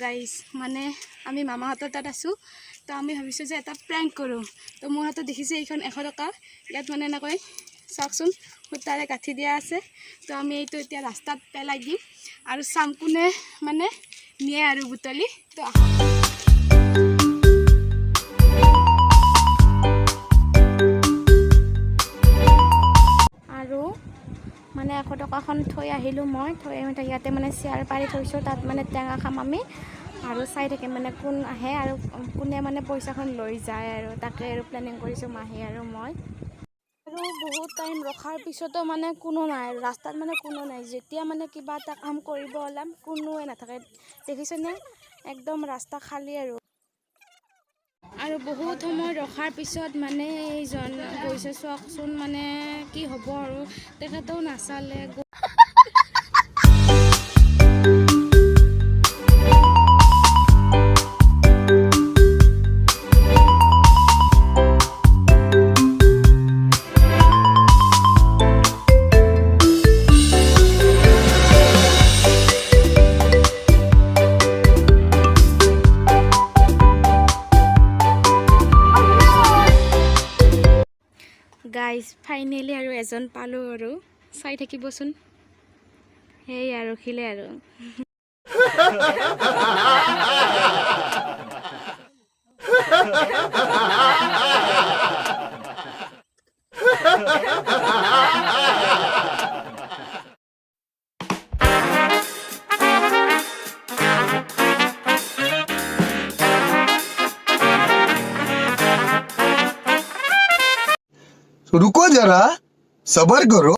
guys মানে আমি মামাহঁতৰ তাত আছোঁ তো আমি ভাবিছোঁ যে এটা প্ৰেংক কৰোঁ তো মোৰ হাতত দেখিছে এইখন 100 টকা ইয়াত মানে এনেকৈ চাওকচোন সূতাৰে গাঁঠি দিয়া আছে তো আমি এইটো এতিয়া ৰাস্তাত পেলাই দিম আৰু চাম কোনে মানে নিয়ে আৰু বুটলি তো আৰু মানে 100 টকাখন থৈ আহিলোঁ মই থৈ আহোঁতে ইয়াতে মানে চেয়াৰ পাৰি থৈছোঁ তাত মানে টেঙা খাম আমি আৰু চাই থাকে মানে কোন আহে আৰু কোনে মানে পইচাখন লৈ যায় আৰু তাকে আৰু প্লেনিং কৰিছোঁ মাহী আৰু মই আৰু বহুত টাইম ৰখাৰ পিছতো মানে কোনো নাই ৰাস্তাত মানে কোনো নাই যেতিয়া মানে কিবা এটা কাম কৰিব ওলাম কোনোৱে নাথাকে দেখিছেনে একদম ৰাস্তা খালী আৰু বহুত সময় ৰখাৰ পিছত মানে এইজন গৈছে চাওকচোন মানে কি হ'ব আৰু তেখেতেও নাচালে গাইজ ফাইনেলি আৰু এজন পালোঁ আৰু চাই থাকিবচোন সেই আৰু ৰখিলে আৰু रुको जरा सबर करो